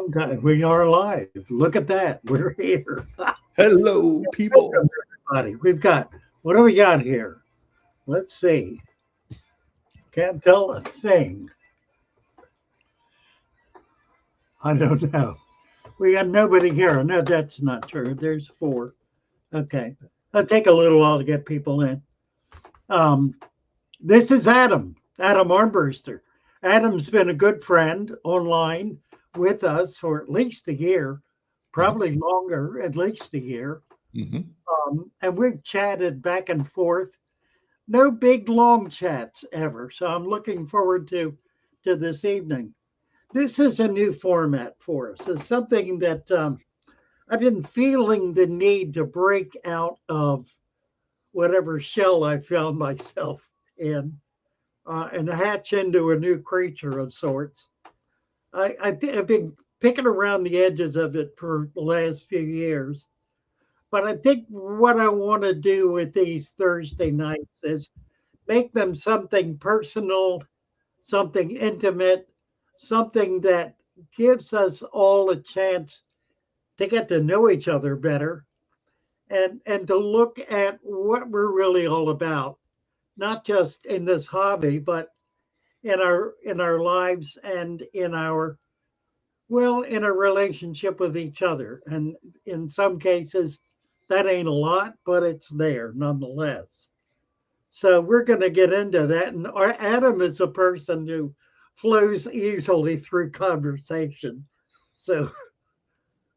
long time. We are live. Look at that. We're here. Hello, people. Welcome, everybody. We've got, what do we got here? Let's see. Can't tell a thing. I don't know. We got nobody here. No, that's not true. There's four. Okay. It'll take a little while to get people in. Um, this is Adam Armbruster. Adam's been a good friend online with us for at least a year, probably longer, at least a year. Mm-hmm. And we've chatted back and forth. No big long chats ever. So I'm looking forward to this evening. This is a new format for us. It's something that I've been feeling the need to break out of whatever shell I found myself in and hatch into a new creature of sorts. I've been picking around the edges of it for the last few years. But I think what I want to do with these Thursday nights is make them something personal, something intimate, something that gives us all a chance to get to know each other better and to look at what we're really all about, not just in this hobby, but in our lives and in our relationship with each other. And in some cases, that ain't a lot, but it's there nonetheless. So we're going to get into that. And Adam is a person who flows easily through conversation. So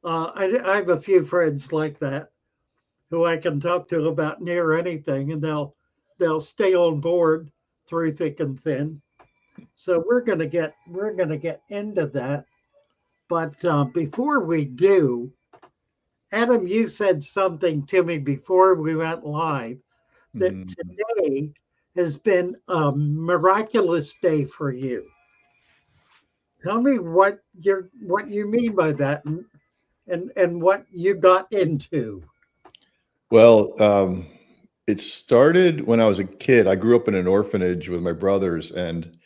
I have a few friends like that who I can talk to about near anything, and they'll stay on board through thick and thin. So we're gonna get into that. But before we do, Adam, you said something to me before we went live that Mm-hmm. today has been a miraculous day for you. Tell me what you mean by that and what you got into. Well, it started when I was a kid. I grew up in an orphanage with my brothers, and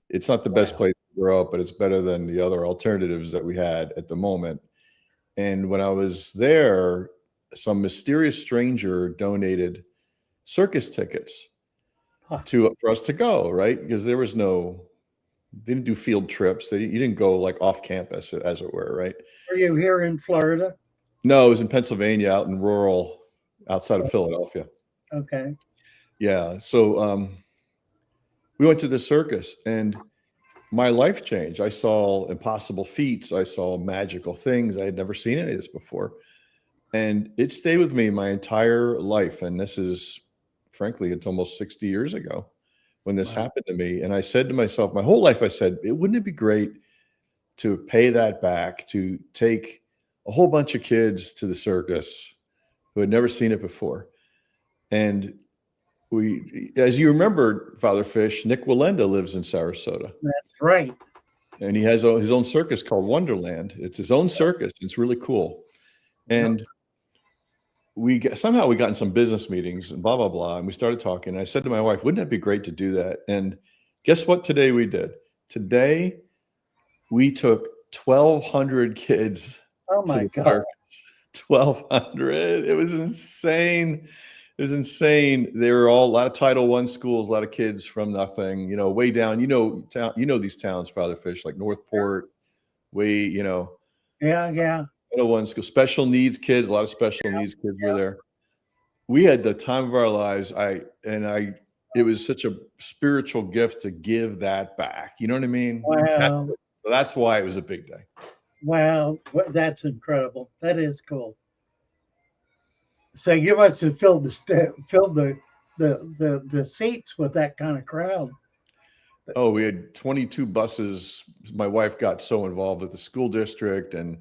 it's not the best Wow. place to grow up, but it's better than the other alternatives that we had at the moment. And when I was there, some mysterious stranger donated circus tickets Huh. to for us to go, right? Because there was no, they didn't do field trips. You didn't go like off campus, as it were, right? Are you here in Florida? No, it was in Pennsylvania, out in rural, outside of Philadelphia. Okay. Yeah. So we went to the circus, and my life changed. I saw impossible feats. I saw magical things. I had never seen any of this before. And it stayed with me my entire life. And this is, frankly, it's almost 60 years ago when this Wow. happened to me. And I said to myself, my whole life, I said, wouldn't it be great to pay that back, to take a whole bunch of kids to the circus who had never seen it before? And we, as you remember, Father Fish, Nick Walenda lives in Sarasota, That's right. and he has his own circus called Wonderland. It's his own circus. It's really cool. Yeah. And somehow we got in some business meetings and blah, blah, blah. And we started talking. And I said to my wife, wouldn't it be great to do that? And guess what today we did? Today we took 1,200 kids Oh to my the God. circus. 1,200. It was insane. It was insane. They were all a lot of Title I schools, a lot of kids from nothing, way down, these towns, Father Fish, like Northport, way, Yeah, yeah. Title I school, special needs kids, a lot of special needs kids were there. We had the time of our lives. It was such a spiritual gift to give that back. You know what I mean? Wow. So that's why it was a big day. Wow. That's incredible. That is cool. So you must have filled the seats with that kind of crowd. Oh, we had 22 buses. My wife got so involved with the school district. And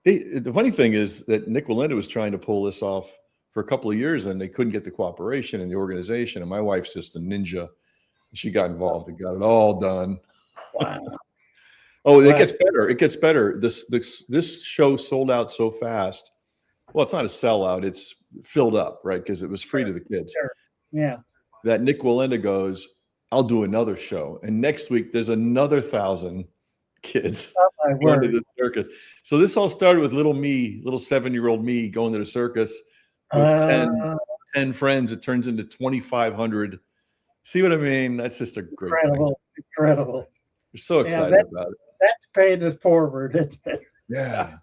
the funny thing is that Nick Walenda was trying to pull this off for a couple of years, and they couldn't get the cooperation in the organization. And my wife's just a ninja. She got involved and got it all done. Wow. Oh, it Wow. gets better. It gets better. This show sold out so fast. Well, it's not a sellout. It's filled up, right? Because it was free to the kids. Sure. Yeah. That Nick Walenda goes, I'll do another show. And next week, there's another 1,000 kids Oh, my going to word. the circus. So this all started with little me, little 7-year-old me going to the circus with Uh, 10 friends. It turns into 2,500. See what I mean? That's just a great thing. Incredible, incredible. We're so Yeah, excited about it. that's paying it forward, isn't it? Yeah.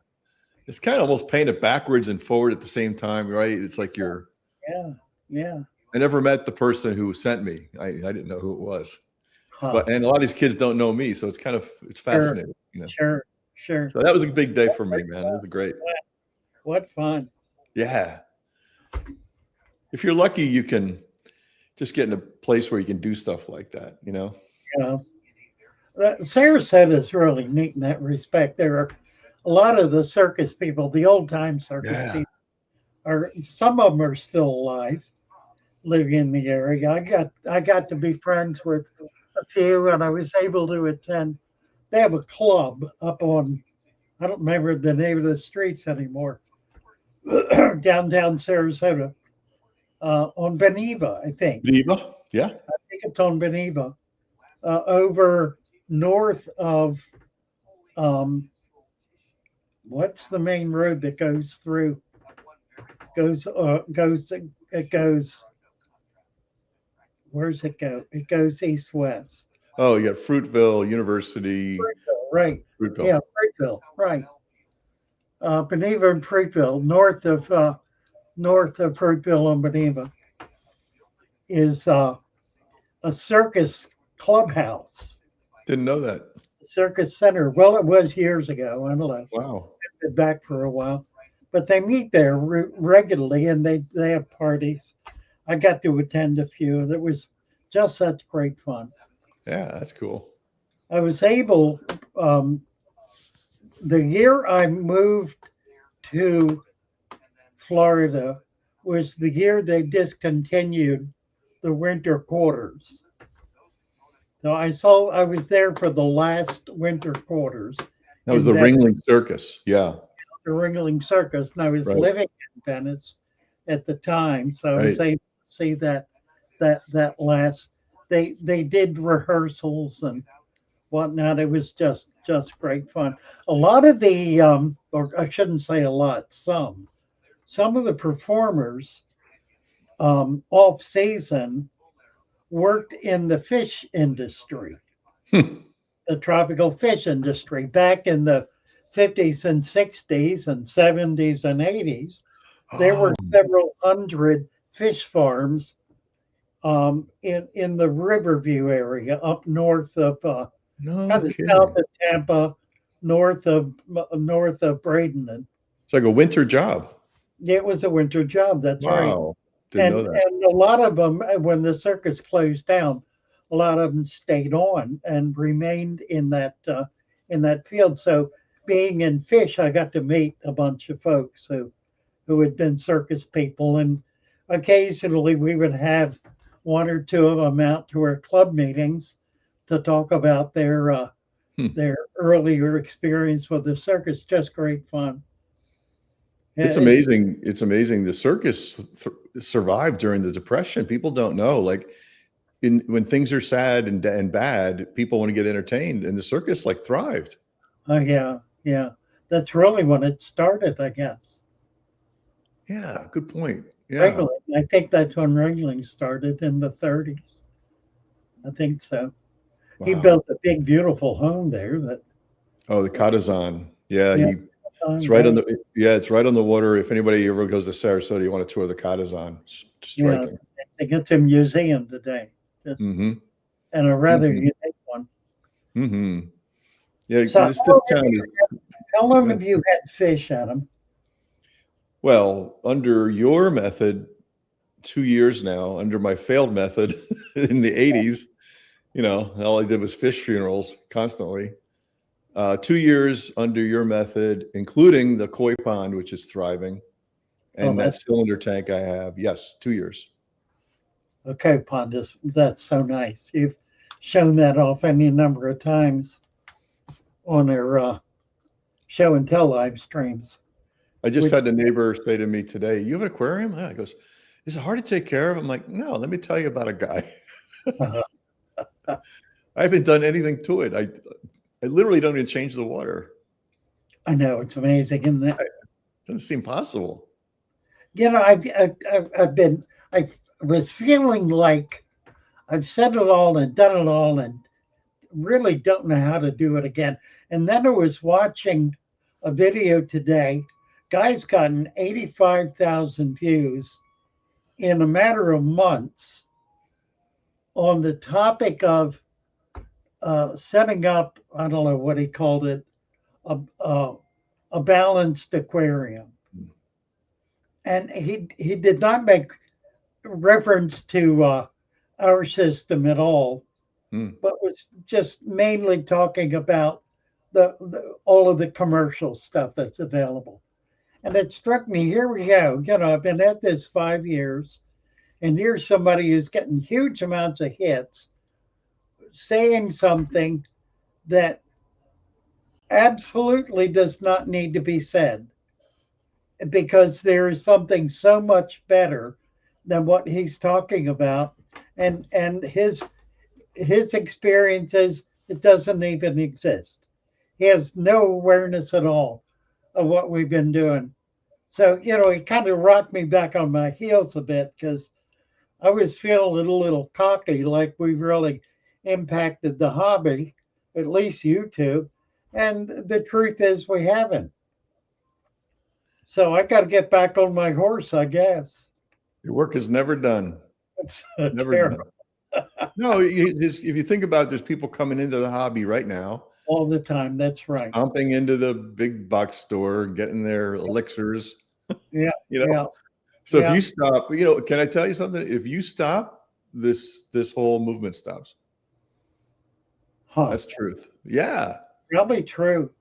It's kind of almost painted backwards and forward at the same time, right? It's like Yeah, yeah. I never met the person who sent me. I didn't know who it was. Huh. And a lot of these kids don't know me. So it's Sure, fascinating, sure, sure. So that was a big day for me, man. It was great. What fun. Yeah. If you're lucky, you can just get in a place where you can do stuff like that, Yeah. Sarasota is really neat in that respect. There are a lot of the circus people, the old time circus Yeah. people, some of them are still alive, living in the area. I got to be friends with a few, and I was able to attend. They have a club up on, I don't remember the name of the streets anymore, downtown Sarasota, on Beneva, I think. Viva. Yeah. I think it's on Beneva, over north of, um, what's the main road that goes through? It goes. Where's it go? It goes east west. Oh, you got Fruitville University. Fruitville, right? Fruitville. Yeah, Fruitville, right. Beneva and Fruitville, north of Fruitville and Beneva, is a circus clubhouse, Didn't know that. circus center. Well, it was years ago. I don't know. Wow. Been back for a while, but they meet there regularly, and they have parties. I got to attend a few. That was just such great fun. Yeah, that's cool. I was able, the year I moved to Florida was the year they discontinued the winter quarters. So I was there for the last winter quarters That was in the Ringling Circus. Yeah. the Ringling Circus, and I was Right. living in Venice at the time, so I was Right. able to see that last. They did rehearsals and whatnot. It was just great fun. A lot of the, or I shouldn't say a lot, some of the performers, off season worked in the fish industry, the tropical fish industry back in the 50s and 60s and 70s and 80s. There were Oh, several hundred fish farms, in the Riverview area up north of, no kind of south kidding. of Tampa, north of Bradenton. It's like a winter job. It was a winter job. That's right. Wow. Didn't know that. And a lot of them, when the circus closed down, a lot of them stayed on and remained in that field. So being in fish, I got to meet a bunch of folks who had been circus people, and occasionally we would have one or two of them out to our club meetings to talk about their earlier experience with the circus. Just great fun. It's And amazing. It's amazing. The circus survived during the Depression. People don't know. Like when things are sad and bad, people want to get entertained, and the circus like thrived. oh yeah, that's really when it started, I guess. Yeah, good point. Yeah. Wrangling. I think that's when wrangling started in the 30s. I think so. He Wow. built a big, beautiful home there. Oh, the Katazan. Yeah, Yeah, it's right on it's right on the water. If anybody ever goes to Sarasota, you want to tour the Katazan. It's striking. I think it's a museum today. Mm-hmm. And a rather Mhm. unique one. Mm-hmm. Yeah, So this town is how long have you had fish, Adam? well under your method, 2 years now. Under my failed method in the 80s, all I did was fish funerals constantly. 2 years under your method, including the koi pond, which is thriving, and that cylinder tank I have. Yes, 2 years. Okay, Pondus, that's so nice. You've shown that off any number of times on their show and tell live streams. I just had a neighbor say to me today, "You have an aquarium?" He goes, "Is it hard to take care of?" I'm like, "No, let me tell you about a guy." I haven't done anything to it. I literally don't even change the water. I know, it's amazing, isn't it? It doesn't seem possible. I was feeling like I've said it all and done it all and really don't know how to do it again. And then I was watching a video today. Guy's gotten 85,000 views in a matter of months on the topic of setting up, I don't know what he called it, a balanced aquarium. And he did not make reference to our system at all, but was just mainly talking about all of the commercial stuff that's available. And it struck me, here we go. I've been at this 5 years, and here's somebody who's getting huge amounts of hits saying something that absolutely does not need to be said, because there is something so much better than what he's talking about, and his experiences, it doesn't even exist. He has no awareness at all of what we've been doing. So it kind of rocked me back on my heels a bit, because I was feeling a little cocky, like we've really impacted the hobby, at least YouTube, and the truth is we haven't. So I got to get back on my horse, I guess. Your work is never done. It's Never terrible. done. No, if you think about it, there's people coming into the hobby right now. All the time. That's right. Stomping into the big box store, getting their elixirs. Yeah. Yeah. So if you stop, can I tell you something? If you stop, this whole movement stops. That's truth. Yeah. Probably true.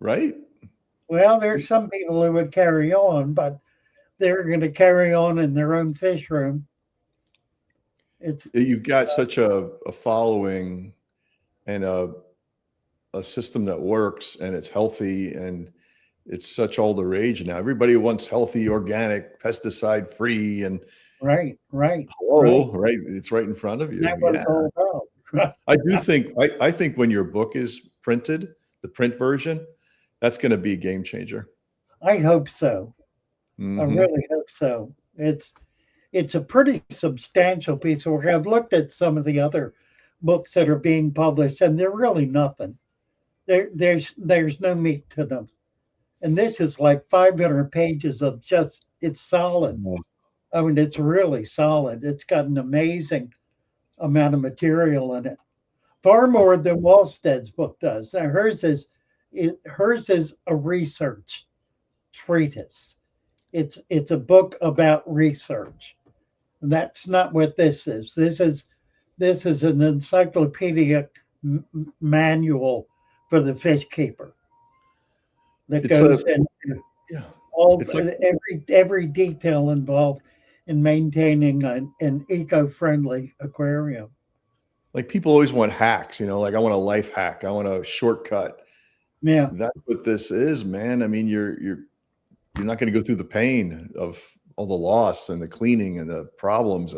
Right? Well, there's some people who would carry on, but they're going to carry on in their own fish room. You've got such a following and a system that works, and it's healthy, and it's such all the rage now. Everybody wants healthy, organic, pesticide free, and right. Hello, right. It's right in front of you. That's what it's all about. I think when your book is printed, the print version, that's going to be a game changer. I hope so. Mm-hmm. I really hope so. It's a pretty substantial piece of work. I've looked at some of the other books that are being published, and they're really nothing. There's no meat to them. And this is like 500 pages of just, it's solid. I mean, it's really solid. It's got an amazing amount of material in it. Far more than Wallstead's book does. Now, hers is a research treatise. It's a book about research. That's not what this is. This is an encyclopedic manual for the fish keeper that goes into every detail involved in maintaining an eco-friendly aquarium. Like, people always want hacks, like, I want a life hack, I want a shortcut. Yeah, that's what this is, man. I mean, you're not going to go through the pain of all the loss and the cleaning and the problems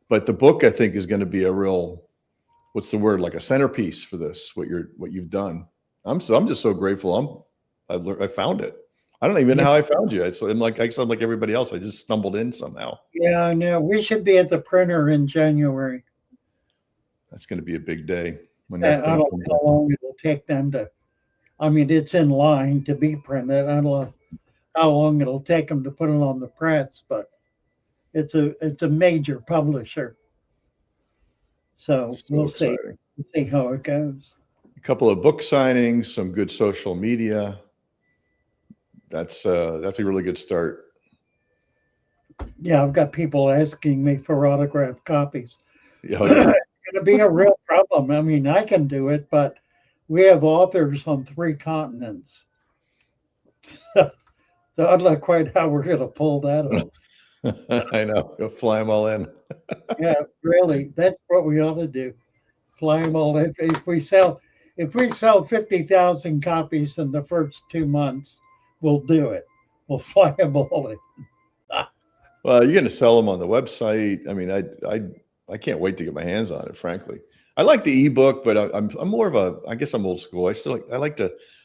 but the book, I think, is going to be a real, what's the word, like a centerpiece for this, what you've done. I'm just so grateful. I found it. I don't even know how I found you. I'm like everybody else. I just stumbled in somehow. Yeah, I know. We should be at the printer in January. That's going to be a big day. I don't know how long it'll take them to. I mean, it's in line to be printed. I don't know how long it'll take them to put it on the press, but it's a major publisher. So we'll see. We'll see how it goes. A couple of book signings, some good social media. That's a really good start. Yeah, I've got people asking me for autographed copies. Oh, yeah. It's going to be a real problem. I mean, I can do it, but we have authors on 3 continents. So I don't know quite how we're going to pull that off. I know. Go fly them all in. Yeah, really. That's what we ought to do. Fly them all in. If we sell 50,000 copies in the first 2 months, we'll do it. We'll fly them all in. Well, you're going to sell them on the website. I mean, I can't wait to get my hands on it, frankly. I like the ebook, but I'm more of a, I guess I'm old school. I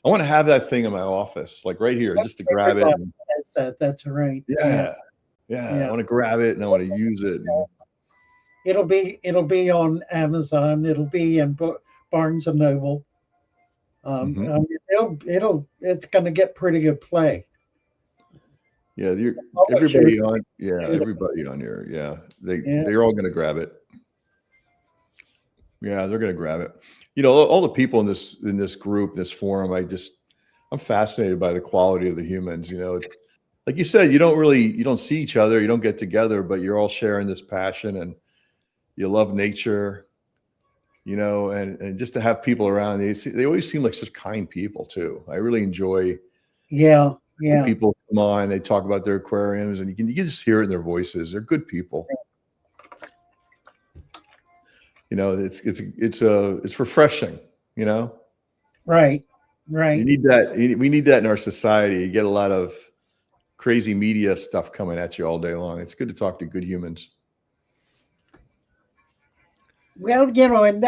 want to have that thing in my office, like right here, just to grab it. Everybody And, says that. That's right. Yeah. yeah, yeah. I Yeah. want to grab it and I want to use it. And It'll be on Amazon. It'll be in Barnes and Noble. mhm. It's going to get pretty good play. Yeah, Publishers, everybody on here. Yeah, yeah, they're all going to grab it. Yeah, they're going to grab it. You know, all the people in this group, this forum, I'm fascinated by the quality of the humans. You know, it's like you said, you don't see each other, you don't get together, but you're all sharing this passion and you love nature. You know, and just to have people around, they always seem like such kind people too. I really enjoy yeah, when yeah. people come on, they talk about their aquariums, and you can just hear it in their voices. They're good people. You know, it's refreshing. You know, Right, you right. need that. We need that in our society. You get a lot of crazy media stuff coming at you all day long. It's good to talk to good humans. Well, and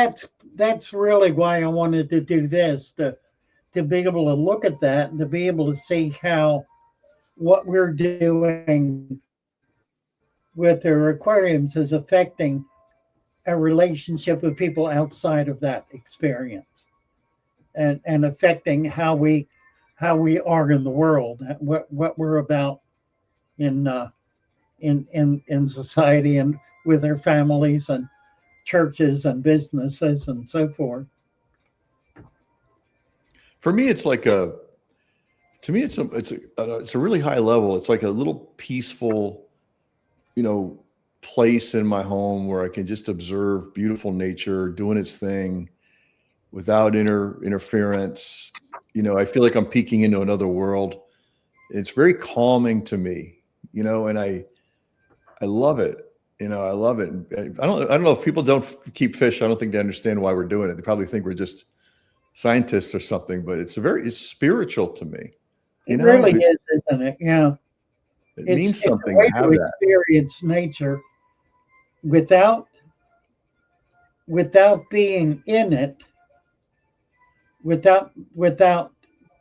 that's really why I wanted to do this to be able to look at that and to be able to see how what we're doing with our aquariums is affecting our relationship with people outside of that experience and affecting how we are in the world, what we're about in in society and with our families and churches and businesses and so forth. For me, it's like a to me it's a really high level. It's like a little peaceful, you know, place in my home where I can just observe beautiful nature doing its thing without interference. You know, I feel like I'm peeking into another world. It's very calming to me, you know, and I love it. You know, I love it. I don't know if people don't keep fish. I don't think they understand why we're doing it. They probably think we're just scientists or something, but it's spiritual to me. You It know, really is, isn't it? Yeah, it means it's a something to way to have that. experience nature without without being in it, without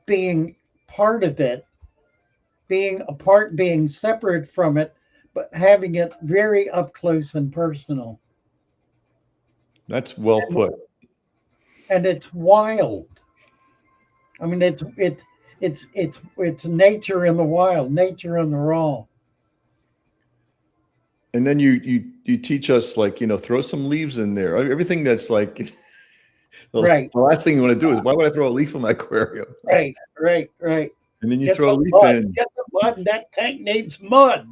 being part of it, being apart, being separate from it, but having it very up close and personal. That's well And, put. and it's wild. I mean, it's nature in the wild, nature in the raw. And then you teach us, like, you know, throw some leaves in there. Everything that's like Right, the last thing you want to do is, why would I throw a leaf in my aquarium? right. And then you Get throw a some leaf mud. in. Get some mud. That tank needs mud.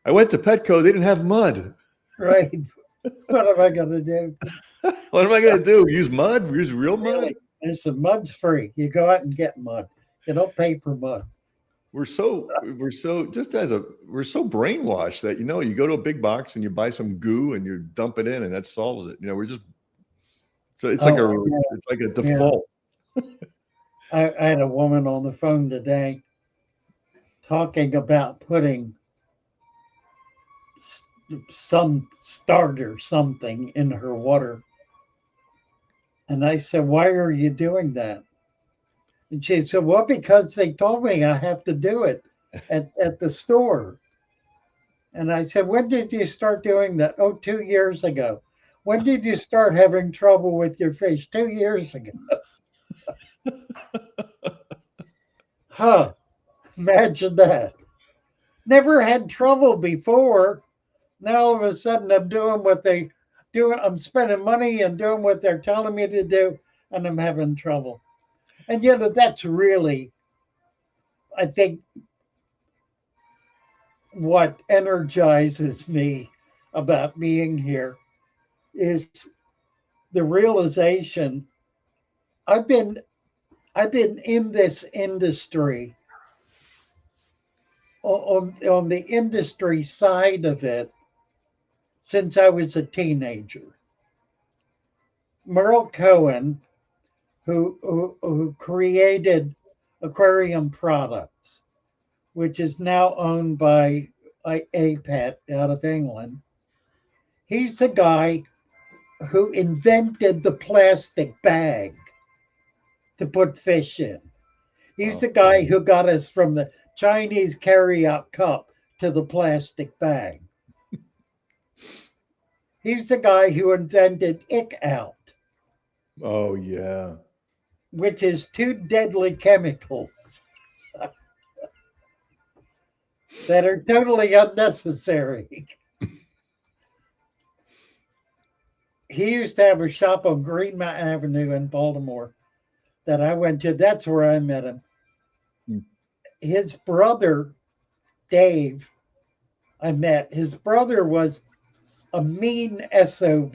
I went to Petco, they didn't have mud. Right. What am I going to do? What am I going to do? Use mud? Use real mud? Really? There's some mud's free. You go out and get mud. You don't pay for mud. We're so brainwashed that, you know, you go to a big box and you buy some goo and you dump it in and that solves it. You know, Oh, yeah, it's like a yeah. default. I had a woman on the phone today talking about putting some starter something in her water. And I said, "Why are you doing that?" And she said, "Well, because they told me I have to do it at the store." And I said, "When did you start doing that?" "Oh, 2 years ago." "When did you start having trouble with your fish?" "2 years ago." Huh. Imagine that. Never had trouble before. Now all of a sudden I'm doing what they do. I'm spending money and doing what they're telling me to do, and I'm having trouble. And that's really, I think, what energizes me about being here is the realization I've been I've been in this industry on the industry side of it since I was a teenager. Merle Cohen, who created Aquarium Products, which is now owned by APET out of England. He's the guy who invented the plastic bag to put fish in. He's Wow. the guy who got us from the Chinese carry-out cup to the plastic bag. He's the guy who invented ick out, Oh yeah. which is two deadly chemicals that are totally unnecessary. He used to have a shop on Greenmount Avenue in Baltimore that I went to. That's where I met him. Hmm. His brother, Dave, I met. His brother was a mean SOB.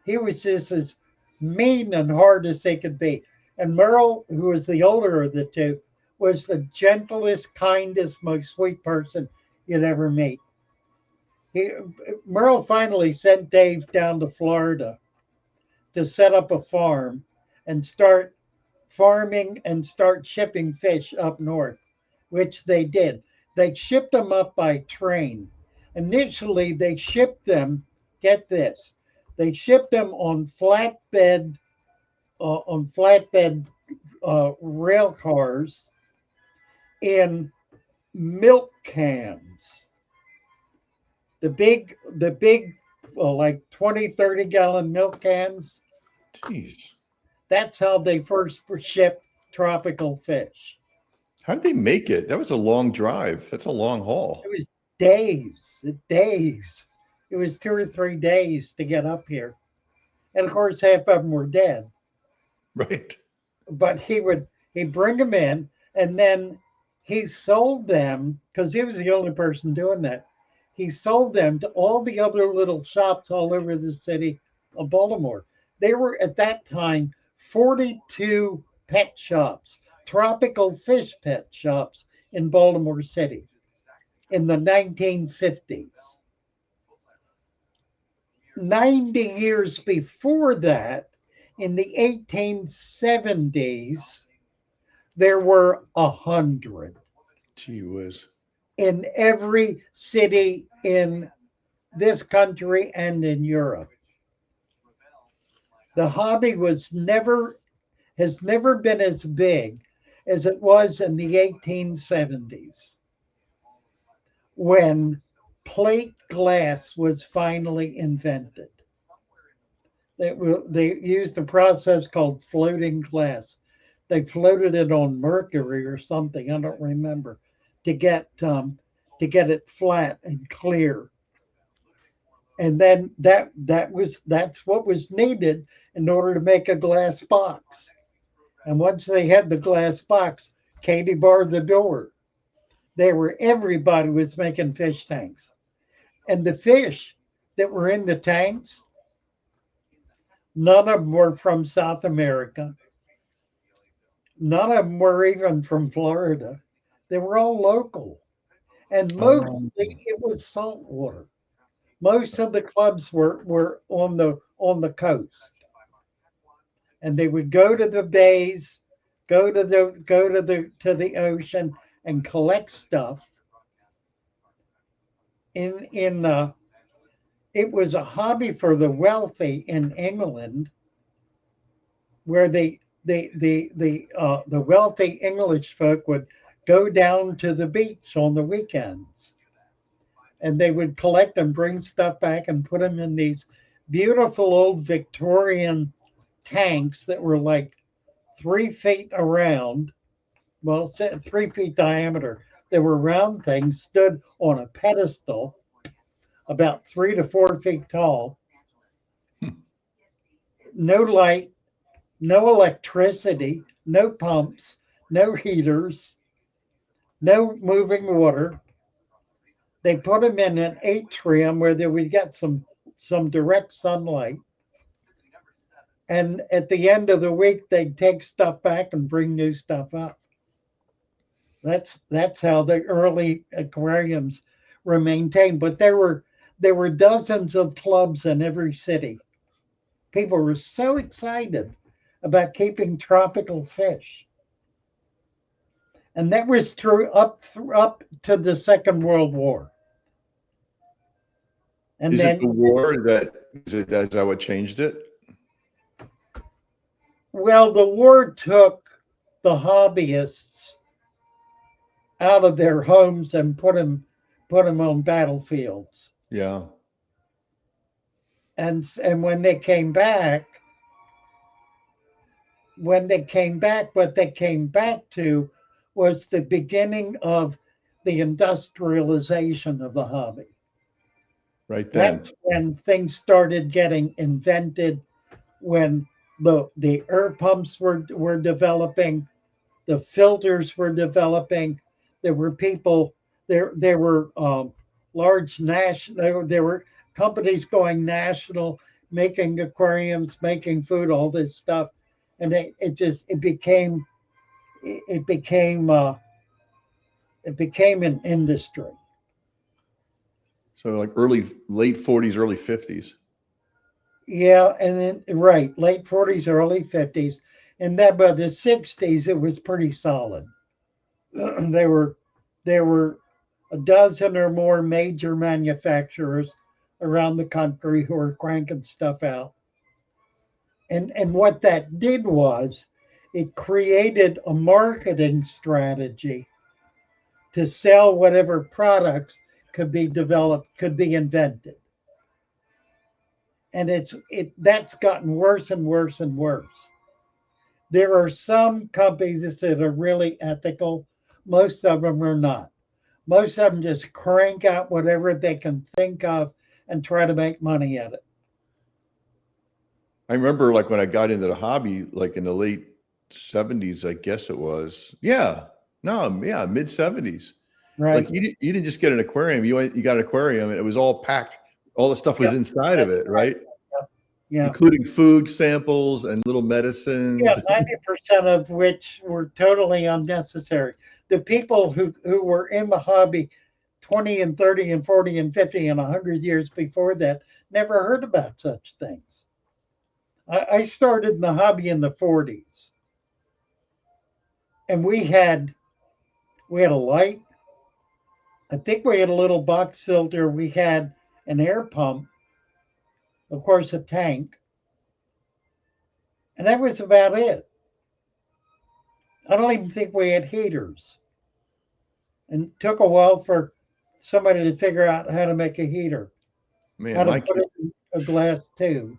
He was just as mean and hard as they could be. And Merle, who was the older of the two, was the gentlest, kindest, most sweet person you'd ever meet. He, Merle finally sent Dave down to Florida to set up a farm and start farming and start shipping fish up north, which they did. They shipped them up by train. Initially, they shipped them, get this, they shipped them on flatbed rail cars in milk cans. The big, like 20, 30-gallon milk cans. Jeez. That's how they first shipped tropical fish. How did they make it? That was a long drive. That's a long haul. It was days, days. It was 2 or 3 days to get up here. And of course, half of them were dead. Right. But he'd bring them in, and then he sold them because he was the only person doing that. He sold them to all the other little shops all over the city of Baltimore. They were at that time 42 pet shops, tropical fish pet shops in Baltimore City in the 1950s. 90 years before that, in the 1870s, there were 100 Gee whiz. in every city in this country and in Europe. The hobby has never been as big as it was in the 1870s when plate glass was finally invented. They used a process called floating glass. They floated it on mercury or something. I don't remember to get it flat and clear. And then that's what was needed in order to make a glass box. And once they had the glass box, Katie barred the door. Everybody was making fish tanks. And the fish that were in the tanks, none of them were from South America. None of them were even from Florida. They were all local. And Oh, mostly it was salt water. Most of the clubs were on the coast. And they would go to the bays, go to the ocean and collect stuff. In It was a hobby for the wealthy in England, where the wealthy English folk would go down to the beach on the weekends, and they would collect and bring stuff back and put them in these beautiful old Victorian tanks that were like 3 feet around, well, 3 feet diameter. They were round things, stood on a pedestal about 3 to 4 feet tall. hmm. No light, no electricity, no pumps, no heaters, no moving water. They put them in an atrium where they would get some direct sunlight. And at the end of the week, they'd take stuff back and bring new stuff up. That's how the early aquariums were maintained. But there were dozens of clubs in every city. People were so excited about keeping tropical fish. And that was true up to the Second World War. And Is it then, the war is that what changed it? well, the war took the hobbyists out of their homes and put them on battlefields. Yeah. And when they came back, what they came back to was the beginning of the industrialization of the hobby. Right then. That's when things started getting invented, when the air pumps were developing, the filters were developing. There were people there were large national there were companies going national, making aquariums, making food, all this stuff, and it became it became an industry. So like late 40s, early 50s. Yeah, and then right, late 40s, early 50s, and then by the 60s it was pretty solid. there were there were a dozen or more major manufacturers around the country who were cranking stuff out. And what that did was it created a marketing strategy to sell whatever products could be developed, could be invented. And that's gotten worse and worse and worse. There are some companies that are really ethical. Most of them are not. Most of them just crank out whatever they can think of and try to make money at it. I remember like when I got into the hobby, like in the late 70s, I guess it was. Yeah. No, yeah, mid 70s. Right. Like you didn't just get an aquarium. You got an aquarium and it was all packed. All the stuff was Yep. inside of it, right? Yeah. Including food samples and little Yeah, medicines. 90% of which were totally unnecessary. The people who were in the hobby 20 and 30 and 40 and 50 and 100 years before that never heard about such things. I started in the hobby in the 40s, and we had a light. I think we had a little box filter. We had an air pump, of course, a tank, and that was about it. I don't even think we had heaters. And it took a while for somebody to figure out how to make a heater, how Man, to put it in a glass tube.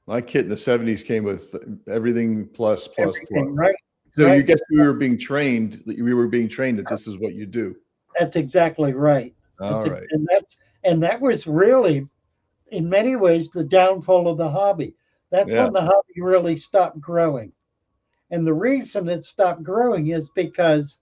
my kit in the 70s came with everything plus. Everything, right? So you Right. guess we were being trained that this is what you do. That's exactly right. All right. And that was really, in many ways, the downfall of the hobby. That's Yeah. when the hobby really stopped growing. And the reason it stopped growing is because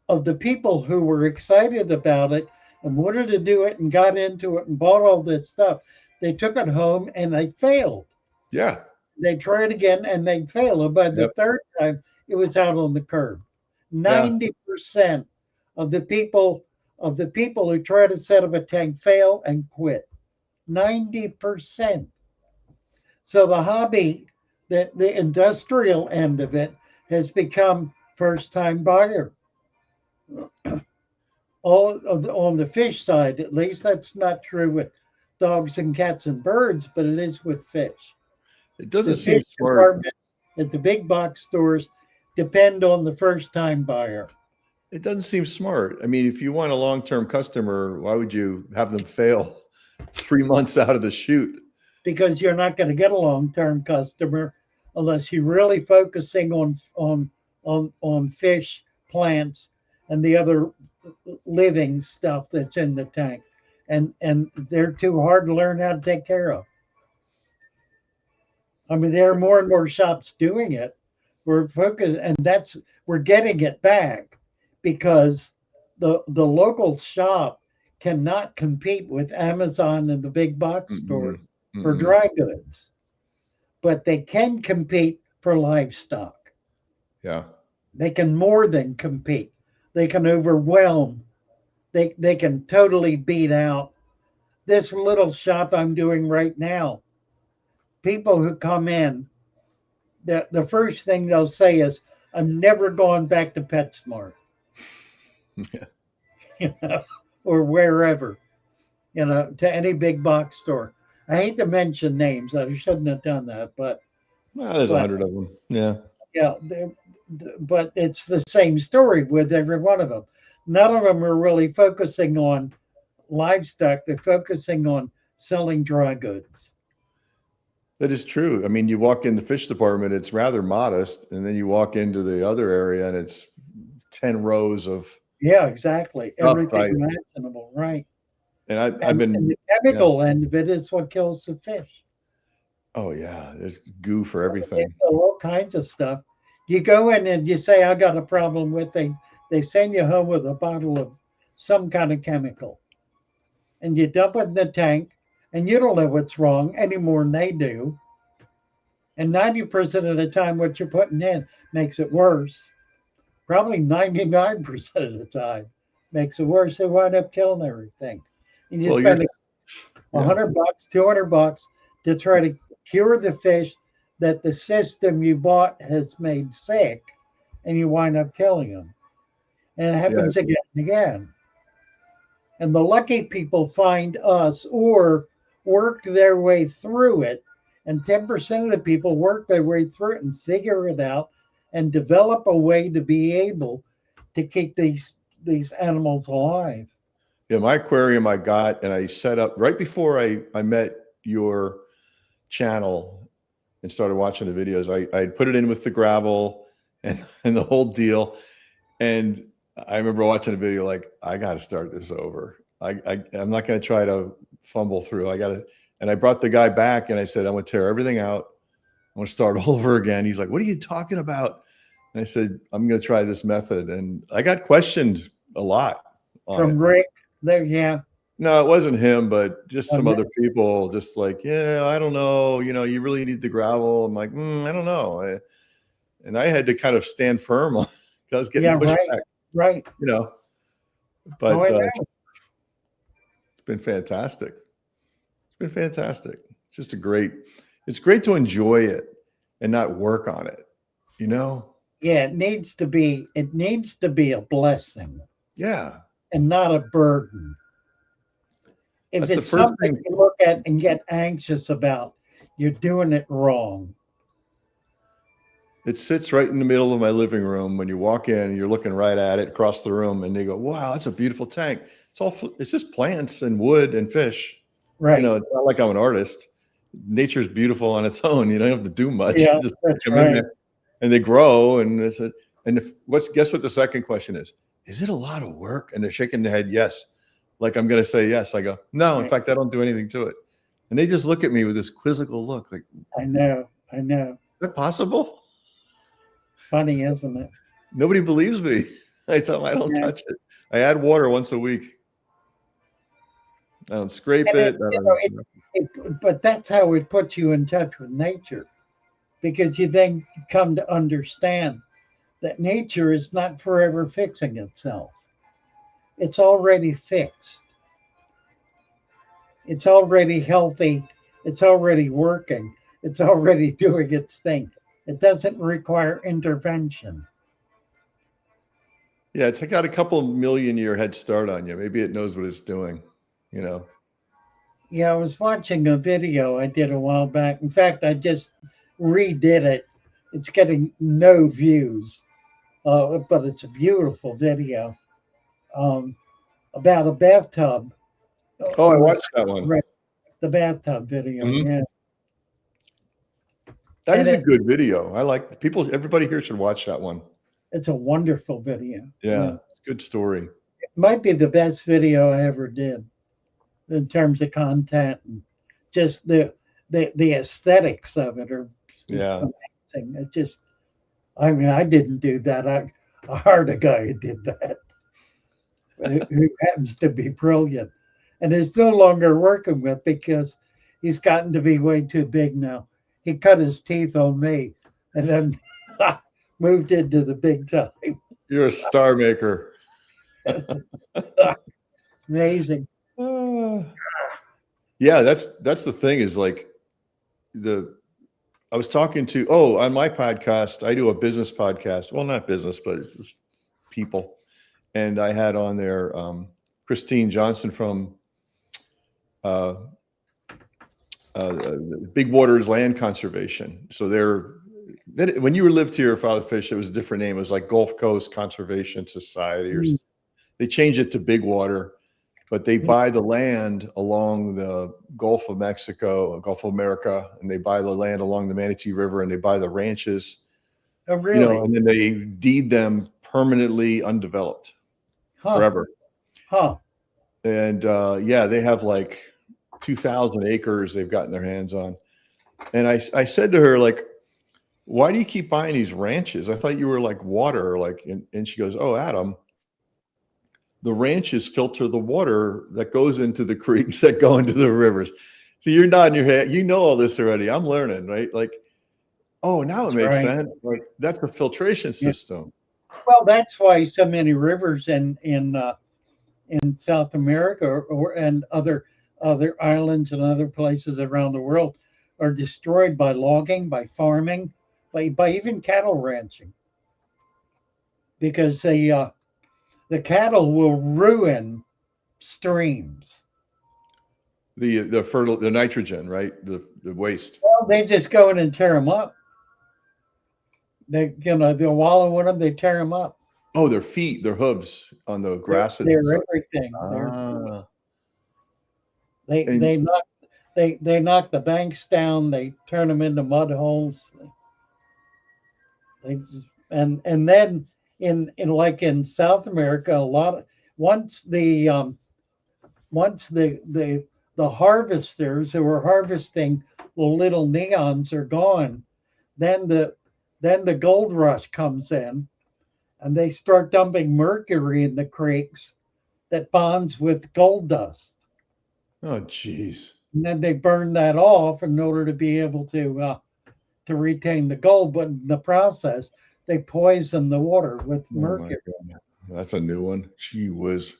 of the people who were excited about it and wanted to do it and got into it and bought all this stuff. They took it home and they failed. Yeah. They tried again and they failed. And by the Yep. third time, it was out on the curb. Yeah. 90% of the people who try to set up a tank fail and quit. 90%. So the hobby, the industrial end of it, has become first time buyer. On the fish side, at least, that's not true with dogs and cats and birds, but it is with fish. It The doesn't seem fish smart. department at the big box stores depend on the first time buyer It doesn't seem smart. I mean, if you want a long-term customer, why would you have them fail 3 months out of the shoot? because you're not going to get a long term customer unless you're really focusing on fish, plants, and the other living stuff that's in the tank. And they're too hard to learn how to take care of. I mean, there are more and more shops doing it. We're focused, and we're getting it back because the local shop cannot compete with Amazon and the big box Mm-mm. stores for dry goods, but they can compete for livestock. Yeah. They can more than compete. They can overwhelm. They can totally beat out this little shop I'm doing right now. People who come in, the first thing they'll say is, "I'm never going back to PetSmart," Yeah. or wherever. to any big box store. I hate to mention names. I shouldn't have done that, Well, there's but 100 of them. Yeah. yeah, but it's the same story with every one of them. None of them are really focusing on livestock. They're focusing on selling dry goods. That is true. I mean, you walk in the fish department, it's rather modest, and then you walk into the other area and it's 10 rows of Yeah, exactly. stuff. Everything imaginable, right? And I've And been, the yeah. chemical end of it is what kills the fish. Oh yeah, there's goo for everything. There's all kinds of stuff. You go in and you say, I got a problem with things. They send you home with a bottle of some kind of chemical and you dump it in the tank and you don't know what's wrong any more than they do. And 90% of the time, what you're putting in makes it worse. Probably 99% of the time makes it worse. They wind up killing everything. And you Well, you're, spend yeah, $100, $200 to try to cure the fish that the system you bought has made sick, and you wind up killing them. And it yeah. happens again and again. And the lucky people find us or work their way through it. And 10% of the people work their way through it and figure it out and develop a way to be able to keep these animals alive. Yeah, my aquarium I got and I set up right before I met your channel and started watching the videos. I put it in with the gravel and the whole deal. And I remember watching a video like, I got to start this over. I'm not going to try to fumble through. I got to, and I brought the guy back and I said, I'm going to tear everything out. I'm going to start all over again. He's like, what are you talking about? And I said, I'm going to try this method. And I got questioned a lot on From it. Rick, there, yeah. No, it wasn't him, but just some Um, other people just like, yeah, I don't know. You really need the gravel. I'm like, I don't know. And I had to kind of stand firm on I was getting yeah, pushed right, back, right. Oh, but I know. it's been fantastic. It's been fantastic. It's just it's great to enjoy it and not work on it, you know? Yeah, it needs to be a blessing Yeah. and not a burden. If That's the it's first something thing. you look at and get anxious about, you're doing it wrong. It sits right in the middle of my living room. When you walk in, you're looking right at it across the room and they go, wow, that's a beautiful tank. It's just plants and wood and fish. Right. It's not like I'm an artist. Nature's beautiful on its own. You don't have to do much. Yeah, You just that's come in right. there and they grow. And guess what the second question is? Is it a lot of work? And they're shaking their head. Yes. Like I'm going to say yes. I go, no, in Right. fact, I don't do anything to it. And they just look at me with this quizzical look like, I know. I know. is that possible? Funny, isn't it? Nobody believes me. I tell them I don't Yeah. touch it. I add water once a week. I don't scrape And it. I don't, but that's how it puts you in touch with nature because you then come to understand that nature is not forever fixing itself. It's already fixed. It's already healthy. It's already working. It's already doing its thing. It doesn't require intervention. yeah, it's got a couple million year head start on you. Maybe it knows what it's doing, you know. Yeah, I was watching a video I did a while back. In fact, I just redid it. It's getting no views, but it's a beautiful video um, about a bathtub. Oh, I Or watched that one. right, the bathtub video. Mhm. Yeah, That and is a good video. I like people. Everybody here should watch that one. it's a wonderful video. Yeah, it's a good story. It might be the best video I ever did in terms of content and just the aesthetics of it are Yeah, amazing. It just, I mean, I didn't do that. I hired a guy who did that, who happens to be brilliant, and is no longer working with because he's gotten to be way too big now. He cut his teeth on me, and then moved into the big time. you're a star maker. Amazing. Yeah, that's the thing is like I was talking to on my podcast, I do a business podcast. Well, not business, but it's people. And I had on there Christine Johnson from uh, Big Waters Land Conservation. So when you lived here, Father Fish, it was a different name. It was like Gulf Coast Conservation Society, or they changed it to Big Water, but they buy the land along the Gulf of Mexico, Gulf of America, and they buy the land along the Manatee River, and they buy the ranches. Oh, really? And then they deed them permanently undeveloped forever. Huh. And they have like 2,000 acres they've gotten their hands on. And I said to her, like, why do you keep buying these ranches? I thought you were like water, and she goes, oh, Adam, the ranches filter the water that goes into the creeks that go into the rivers. So you're nodding your head. You know all this already. I'm learning, right? Like, oh, now it makes sense. Like, that's the filtration system. Well, that's why so many rivers in South America and other islands and other places around the world are destroyed by logging, by farming, by even cattle ranching, because the cattle will ruin streams. The nitrogen, right? The waste. Well, they just go in and tear them up. They'll wallow in them. They tear them up. Oh, their feet, their hooves on the grass. They're everything. They knock the banks down. They turn them into mud holes. And then in South America, once the harvesters who were harvesting the little neons are gone, then the gold rush comes in, and they start dumping mercury in the creeks that bonds with gold dust. Oh, geez. And then they burn that off in order to be able to retain the gold. But in the process, they poison the water with mercury. That's a new one. Gee whiz.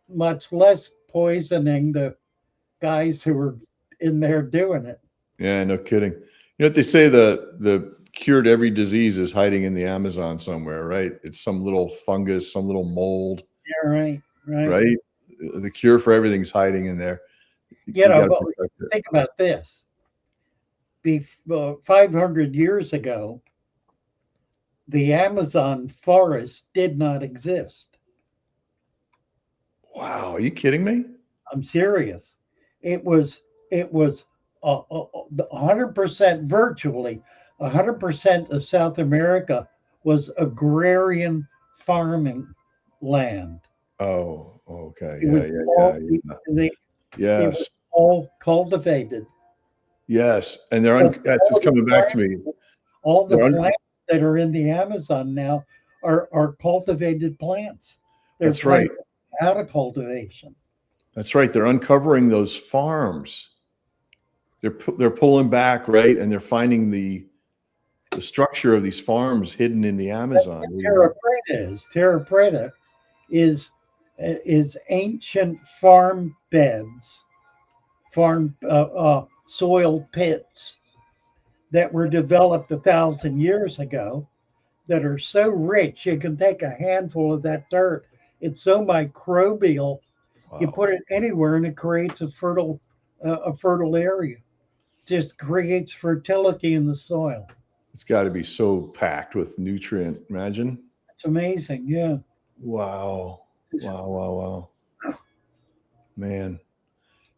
Much less poisoning the guys who were in there doing it. Yeah, no kidding. You know what they say, the cure to every disease is hiding in the Amazon somewhere, right? It's some little fungus, some little mold. Yeah, right. Right? The cure for everything's hiding in there. But think about this. 500 years ago, the Amazon forest did not exist. Wow, are you kidding me? I'm serious. It was 100%, virtually 100% of South America was agrarian farming land. Oh, okay. It was all cultivated. Yes, and that's just coming back to me. All the plants that are in the Amazon now are cultivated plants. That's right. Out of cultivation. That's right. They're uncovering those farms. They're pulling back, right, and they're finding the structure of these farms hidden in the Amazon. Terra preta is ancient farm beds, soil pits that were developed 1,000 years ago that are so rich you can take a handful of that dirt. It's so microbial. Wow. You put it anywhere and it creates a fertile area. Just creates fertility in the soil. It's got to be so packed with nutrient. Imagine. It's amazing. Yeah. Wow. Man.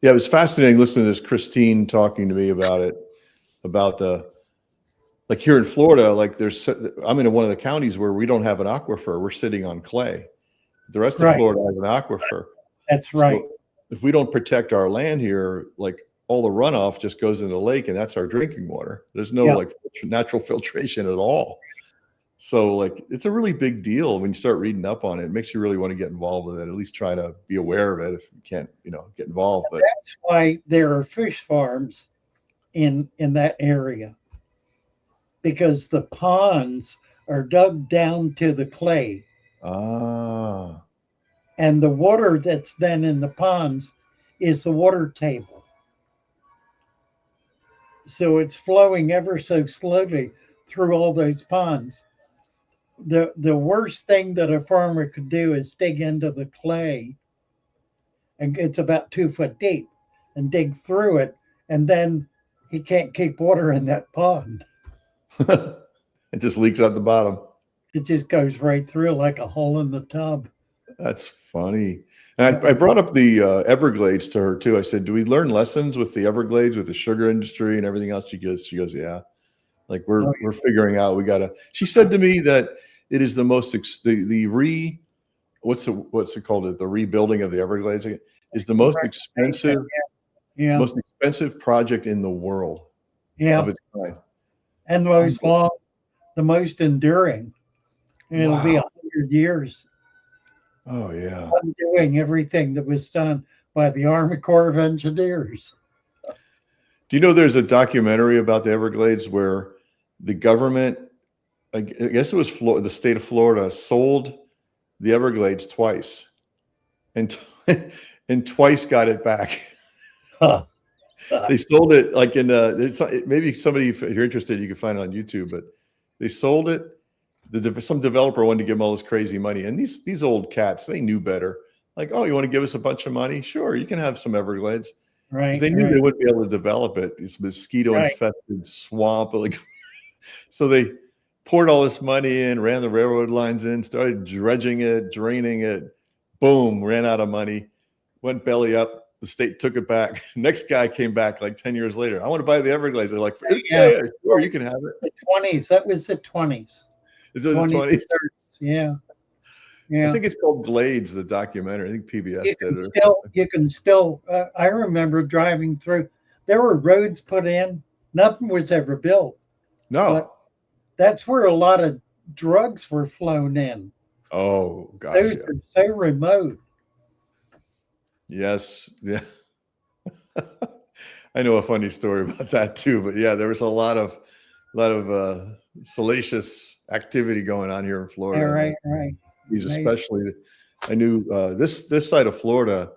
Yeah, it was fascinating listening to this Christine talking to me about it, about like here in Florida, like I'm in one of the counties where we don't have an aquifer. We're sitting on clay. The rest of Florida has an aquifer. That's right. So if we don't protect our land here, like all the runoff just goes into the lake, and that's our drinking water. There's no like natural filtration at all. So like it's a really big deal when you start reading up on it. It makes you really want to get involved with it, at least try to be aware of it if you can't, get involved. But that's why there are fish farms in that area, because the ponds are dug down to the clay. And the water that's then in the ponds is the water table. So it's flowing ever so slowly through all those ponds. The worst thing that a farmer could do is dig into the clay and it's about 2 foot deep, and dig through it, and then he can't keep water in that pond. It just leaks out the bottom. It just goes right through like a hole in the tub. That's funny. And I brought up the Everglades to her too. I said, "Do we learn lessons with the Everglades, with the sugar industry and everything else?" She goes, "Yeah. Like we're figuring out. We gotta." She said to me that it is the most what's it called? The rebuilding of the Everglades is the most expensive, Yeah. most expensive project in the world Yeah. of its kind, And the most enduring. And it'll be 100 years. Oh yeah. Undoing everything that was done by the Army Corps of Engineers. Do you know there's a documentary about the Everglades where the government, I guess it was the state of Florida, sold the Everglades twice, and and twice got it back. Huh. They sold it like in maybe somebody, if you're interested, you can find it on YouTube. But they sold it. Some developer wanted to give them all this crazy money, and these old cats, they knew better. Like, oh, you want to give us a bunch of money? Sure, you can have some Everglades. Right. They knew they wouldn't be able to develop it. This mosquito-infested swamp, like so they poured all this money in, ran the railroad lines in, started dredging it, draining it. Boom, ran out of money, went belly up. The state took it back. Next guy came back like 10 years later. I want to buy the Everglades. They're like, yeah, sure, you can have it. The 20s. That was the 20s. Is it the 20s? Yeah. Yeah. I think it's called Glades, the documentary. I think PBS did it. You can still, I remember driving through, there were roads put in. Nothing was ever built. No. But that's where a lot of drugs were flown in. Oh, gosh. Those are so remote. Yes. Yeah. I know a funny story about that too, but yeah, there was a lot of salacious activity going on here in Florida. Yeah, right. These especially, I knew this side of Florida,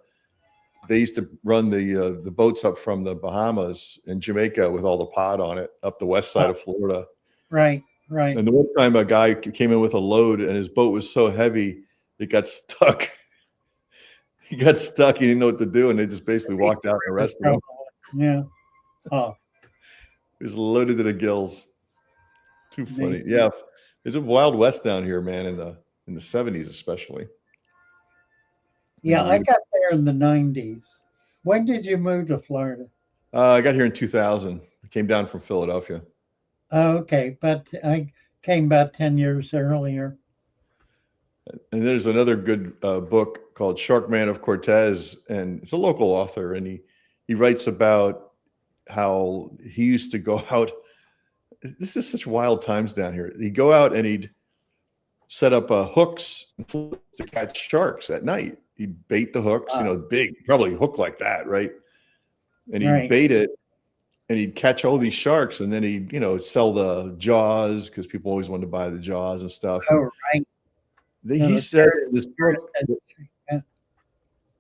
they used to run the boats up from the Bahamas and Jamaica with all the pod on it up the west side of Florida. Right. And the one time a guy came in with a load and his boat was so heavy, it got stuck. He got stuck. He didn't know what to do, and they just basically walked out and arrested him. Yeah. Oh. He was loaded to the gills. Too funny. Yeah. There's a Wild West down here, man, in the 70s especially. Yeah, I got there in the 90s. When did you move to Florida? I got here in 2000. I came down from Philadelphia. Oh, okay. But I came about 10 years earlier. And there's another good book called Shark Man of Cortez, and it's a local author, and he writes about how he used to go out. This is such wild times down here. He'd go out and he'd set up hooks to catch sharks at night. He'd bait the hooks, big, probably hook like that, right? And he'd bait it, and he'd catch all these sharks, and then he'd, sell the jaws because people always wanted to buy the jaws and stuff. Oh, right. He said in this book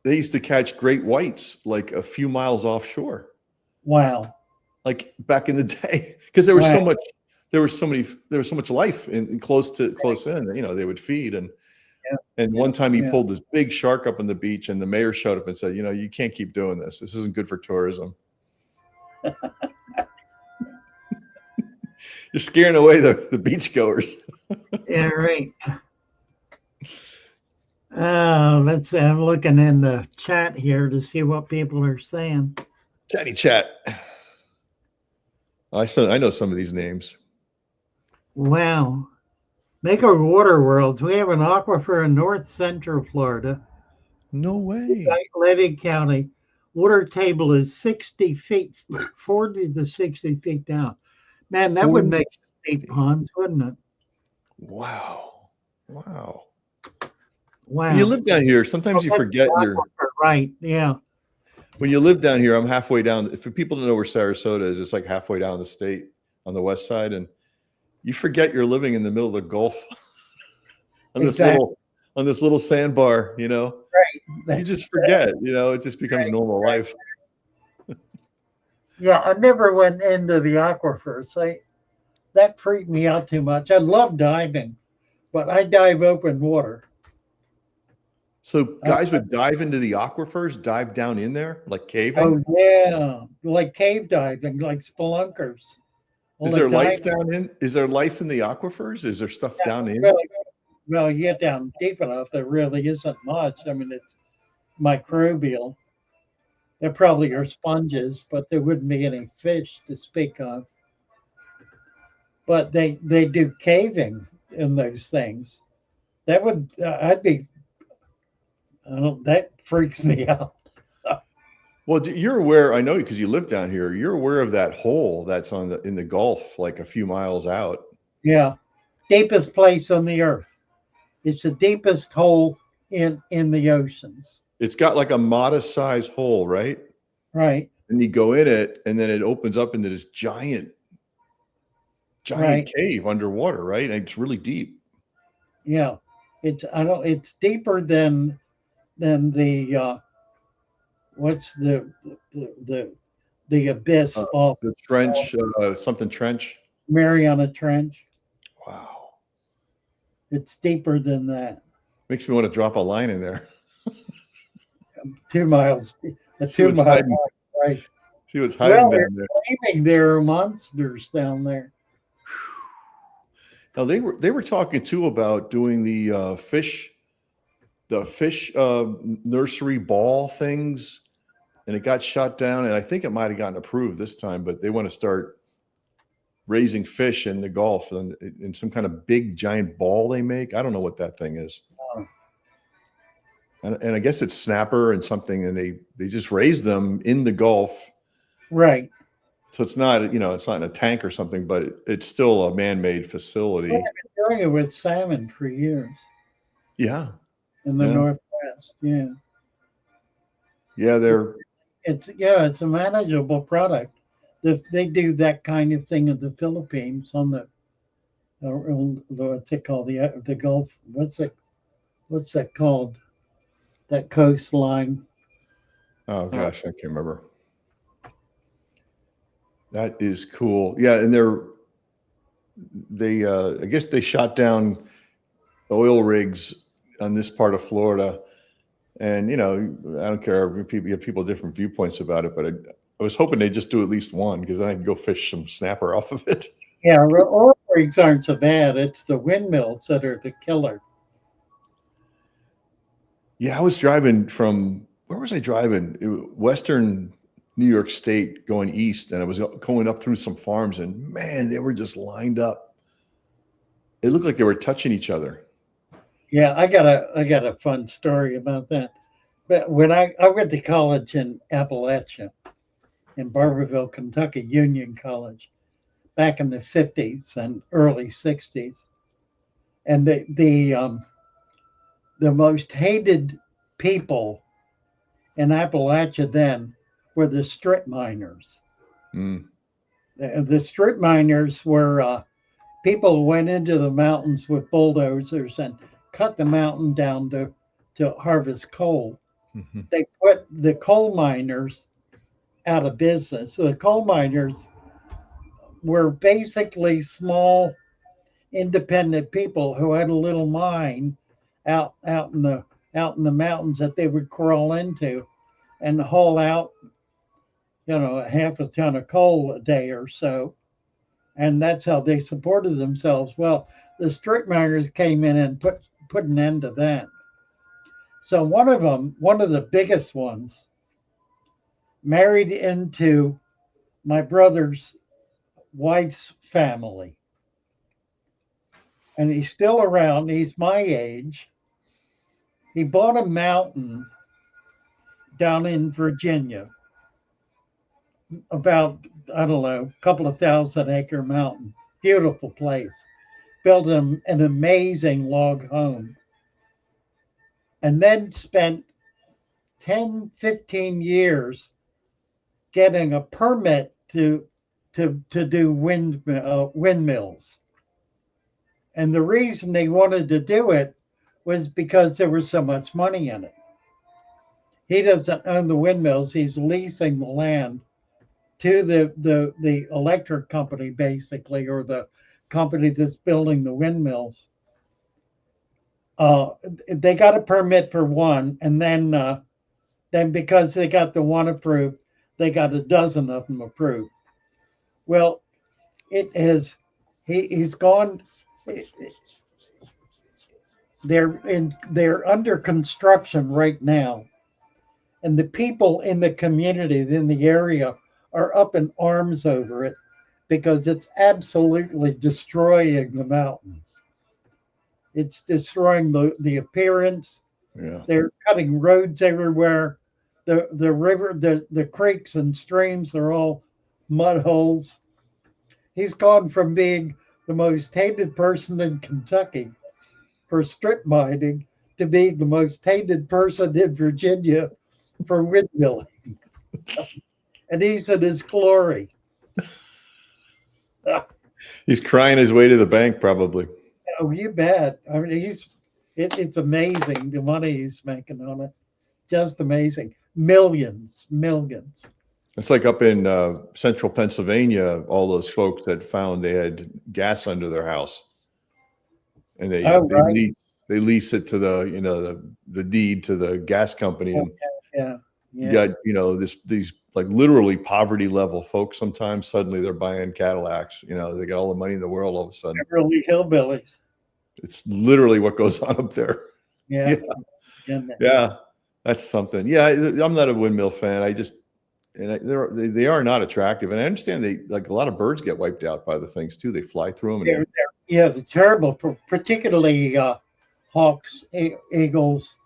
they used to catch great whites like a few miles offshore. Wow. Like back in the day, because there was so much life in close in. They would feed, and one time he pulled this big shark up on the beach, and the mayor showed up and said, "You can't keep doing this. This isn't good for tourism." You're scaring away the beachgoers. Yeah, right. Let's see. I'm looking in the chat here to see what people are saying. Chatty chat. I know some of these names. Wow. Maker Water Worlds. We have an aquifer in north central Florida. No way. Levy County. Water table is 60 feet, 40 to 60 feet down. Man, that would make 8 ponds, wouldn't it? Wow. Wow. When you live down here, sometimes you forget you're right. Yeah. When you live down here, I'm halfway down. For people to know where Sarasota is, it's like halfway down the state on the west side, and you forget you're living in the middle of the Gulf on this little sandbar. Right. You just forget. It just becomes normal life. Yeah, I never went into the aquifers. That freaked me out too much. I love diving, but I dive open water. So Uh, guys would dive into the aquifers, dive down in there, like caving. oh yeah, like cave diving, like spelunkers. Is Well, a there dive, life down in? Is there life in the aquifers? Is there stuff down in? really, well, you get down deep enough, there really isn't much. I mean, it's microbial. There probably are sponges, but there wouldn't be any fish to speak of. But they do caving in those things. That would I'd be. I don't. That freaks me out. Well, you're aware. I know because you live down here. You're aware of that hole that's on the in the Gulf, like a few miles out. Yeah, deepest place on the earth. It's the deepest hole in the oceans. It's got like a modest size hole, right? Right. And you go in it, and then it opens up into this giant Right. cave underwater, right? And it's really deep. Yeah. It's I don't. It's deeper than the what's the abyss off The trench, something trench. Mariana Trench. Wow, It's deeper than that. makes me want to drop a line in there. 2 miles. A See what's 2 mile hiding. right. See what's hiding Well, down there. claiming there are monsters down there. Now they were talking too about doing the fish nursery ball things, and it got shut down. And I think it might have gotten approved this time, but they want to start raising fish in the Gulf and in some kind of big giant ball they make. I don't know what that thing is. Oh. And I guess it's snapper and something, and they just raise them in the Gulf. Right. So it's not it's not in a tank or something, but it's still a man-made facility. Well, they've been doing it with salmon for years Yeah, in the Yeah. Northwest. Yeah. yeah, they're It's a manageable product. They do that kind of thing in the Philippines on what's it called, the Gulf. What's that called? That coastline. oh gosh, I can't remember. That is cool. Yeah, and they I guess they shot down oil rigs on this part of Florida. And I don't care. You have people with different viewpoints about it, but I was hoping they'd just do at least one because then I can go fish some snapper off of it. Yeah, oil rigs aren't so bad. It's the windmills that are the killer. Yeah, I was driving from where was I driving? Western New York State going east, and I was going up through some farms, and man, they were just lined up. It looked like they were touching each other. Yeah, I got a fun story about that. But when I went to college in Appalachia, in Barberville, Kentucky, Union College, back in the 50s and early 60s, and the most hated people in Appalachia then were the strip miners. Mm. The strip miners were people who went into the mountains with bulldozers and cut the mountain down to harvest coal. Mm-hmm. They put the coal miners out of business. So the coal miners were basically small, independent people who had a little mine out in the mountains that they would crawl into and haul out, a half a ton of coal a day or so. And that's how they supported themselves. Well, the strip miners came in and put an end to that. So one of the biggest ones, married into my brother's wife's family. And he's still around. He's my age. He bought a mountain down in Virginia, about, I don't know, a couple of 1,000-acre mountain. Beautiful place. Built him an amazing log home. And then spent 10, 15 years getting a permit to do windmills. And the reason they wanted to do it was because there was so much money in it. He doesn't own the windmills. He's leasing the land to the electric company, basically, or the company that's building the windmills. Uh, they got a permit for one, and then because they got the one approved, they got a dozen of them approved. Well, it has. He's gone. They're under construction right now, and the people in the community in the area are up in arms over it because it's absolutely destroying the mountains. It's destroying the appearance. Yeah. They're cutting roads everywhere. The river, the creeks and streams are all mud holes. He's gone from being the most hated person in Kentucky for strip mining to being the most hated person in Virginia for windmilling. And he's in his glory. He's crying his way to the bank, probably. Oh, you bet. I mean, it's amazing the money he's making on it. Just amazing. Millions, millions. It's like up in central Pennsylvania, all those folks that found they had gas under their house, and Right. they lease it to the deed to the gas company, and Yeah. you Yeah. got these like literally poverty level folks. Sometimes suddenly they're buying Cadillacs. They got all the money in the world all of a sudden. Really hillbillies. It's literally what goes on up there. Yeah. Yeah, that's something. Yeah, I'm not a windmill fan. They are not attractive, and I understand like a lot of birds get wiped out by the things too. They fly through them. Yeah, they're terrible, particularly hawks, eagles,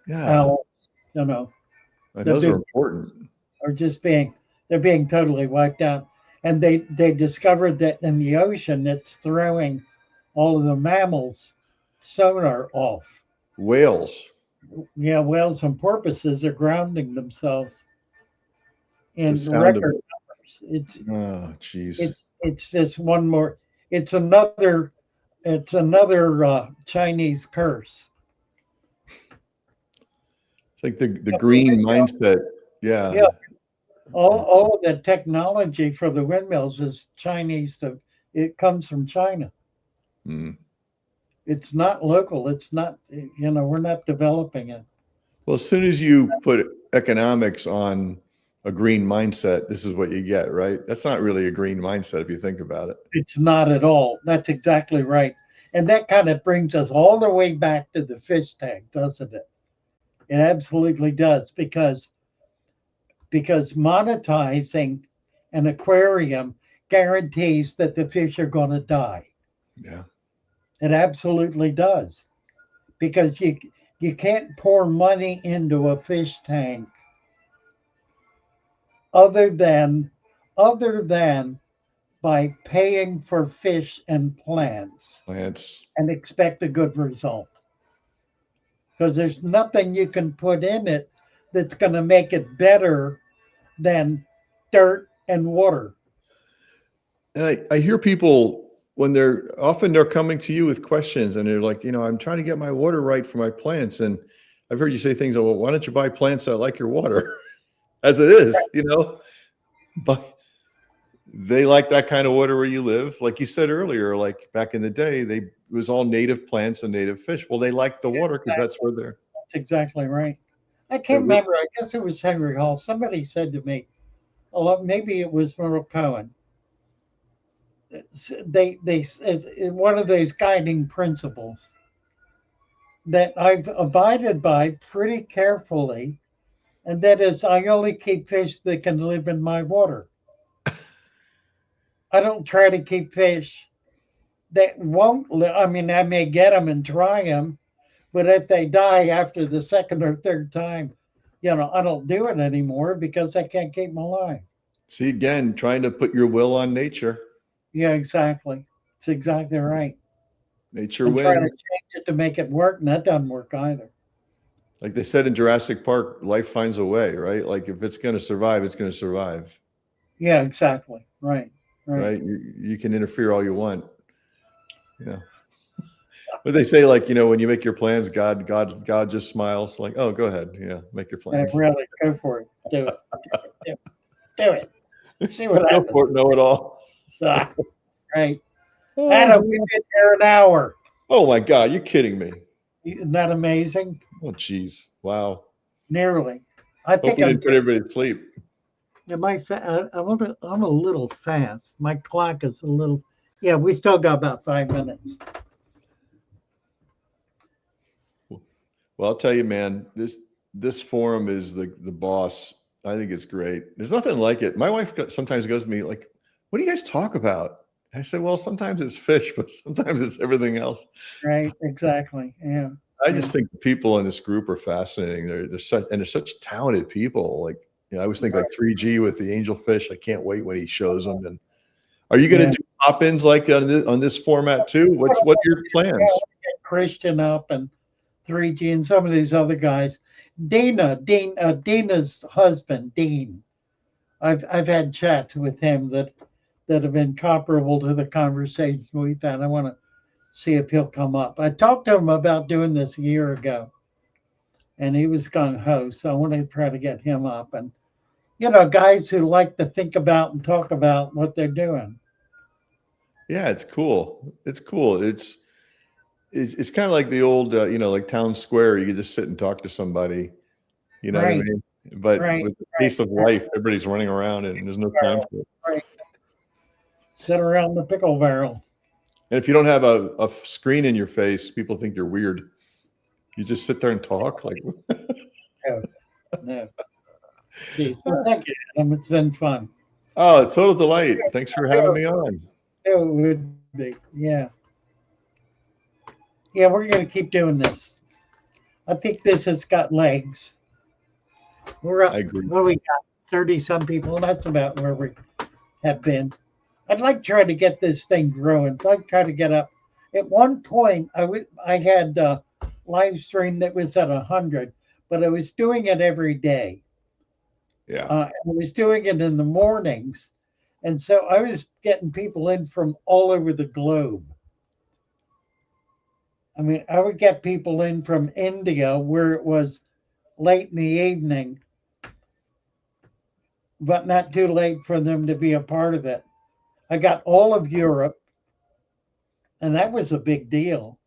Yeah, owls. You know, and the those are big important. are just they're being totally wiped out. And they discovered that in the ocean, it's throwing all of the mammals' sonar off. Whales. Yeah, whales and porpoises are grounding themselves The in sound of record it. numbers. Oh, jeez. It's just one more. It's another Chinese curse. It's like the green mindset. Yeah. Yeah, all of the technology for the windmills is Chinese. It comes from China. Mm. It's not local. It's not. We're not developing it. Well, as soon as you put economics on a green mindset, this is what you get, right? That's not really a green mindset if you think about it. It's not at all. That's exactly right. And that kind of brings us all the way back to the fish tank, doesn't it? It absolutely does because monetizing an aquarium guarantees that the fish are going to die. Yeah. It absolutely does because you can't pour money into a fish tank other than by paying for fish and plants and expect a good result. Because there's nothing you can put in it that's going to make it better than dirt and water. And I hear people when they're coming to you with questions and they're like, I'm trying to get my water right for my plants. And I've heard you say things like, well, why don't you buy plants that like your water as it is, but they like that kind of water where you live. Like you said earlier, like back in the day, it was all native plants and native fish. Well, they like the water because that's where they're. That's exactly right. I can't remember. I guess it was Henry Hall. Somebody said to me, oh, maybe it was Merle Cohen. They one of those guiding principles that I've abided by pretty carefully, and that is I only keep fish that can live in my water. I don't try to keep fish that won't live. I mean, I may get them and try them, but if they die after the second or third time, I don't do it anymore because I can't keep them alive. See, again, trying to put your will on nature. Yeah, exactly. It's exactly right. Nature And wins. trying to change it to make it work, and that doesn't work either. Like they said in Jurassic Park, life finds a way, right? Like if it's going to survive, it's going to survive. Yeah, exactly. Right. Right. You can interfere all you want. But they say, like, when you make your plans, God just smiles like, oh, go ahead. Yeah. Make your plans. Really, go for it. Do it. Do it. See what happens. Go for it. Know it all. Right. Adam, we've been here an hour. Oh my God. You're kidding me. Isn't that amazing? Oh, geez. Wow. Nearly. I Hope think we didn't put everybody to sleep. I'm a little fast. My clock is a little. Yeah, we still got about 5 minutes. Well, I'll tell you, man, this forum is the boss. I think it's great. There's nothing like it. My wife sometimes goes to me like, "What do you guys talk about?" I said, "Well, sometimes it's fish, but sometimes it's everything else." Right. Exactly. Yeah. I Yeah. just think the people in this group are fascinating. They're such talented people. Like, I always think like 3G with the angelfish. I can't wait when he shows them. And are you going to Yeah. do pop-ins like on this format too? What are your plans? Christian up and 3G and some of these other guys. Dina's husband, Dean. I've had chats with him that have been comparable to the conversations we've had. I want to see if he'll come up. I talked to him about doing this a year ago, and he was gung ho. So I want to try to get him up. And guys who like to think about and talk about what they're doing. Yeah, it's cool. It's cool. It's kind of like the old, like town square. You can just sit and talk to somebody. You know what I Right. mean? But Right. with the pace of life, everybody's running around and there's no time for it. Right. Sit around the pickle barrel. And if you don't have a screen in your face, people think you're weird. You just sit there and talk like. No. Geez, well, thank you, Adam. It's been fun. Oh, a total delight. Thanks for having me on. It would be. Yeah. Yeah, we're going to keep doing this. I think this has got legs. We're up. I agree. What do we got? 30 some people. That's about where we have been. I'd like to try to get this thing growing. I'd like to try to get up. At one point, I had a live stream that was at 100, but I was doing it every day. Yeah. I was doing it in the mornings. And so I was getting people in from all over the globe. I mean, I would get people in from India where it was late in the evening, but not too late for them to be a part of it. I got all of Europe, and that was a big deal.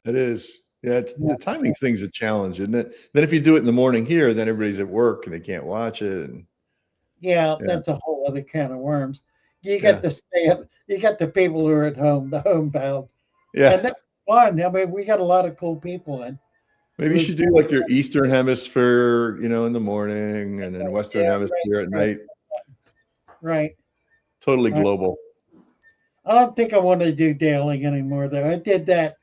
It is. Yeah, the timing thing's a challenge, isn't it? Then if you do it in the morning here, then everybody's at work and they can't watch it. And yeah, that's a whole other can of worms. You get you get the people who are at home, the homebound. Yeah. And that's fun. I mean, we got a lot of cool people in. Maybe you should do like your Eastern Hemisphere, in the morning, and then Western Hemisphere at night. Right. Totally global. I don't think I want to do daily anymore, though. I did that.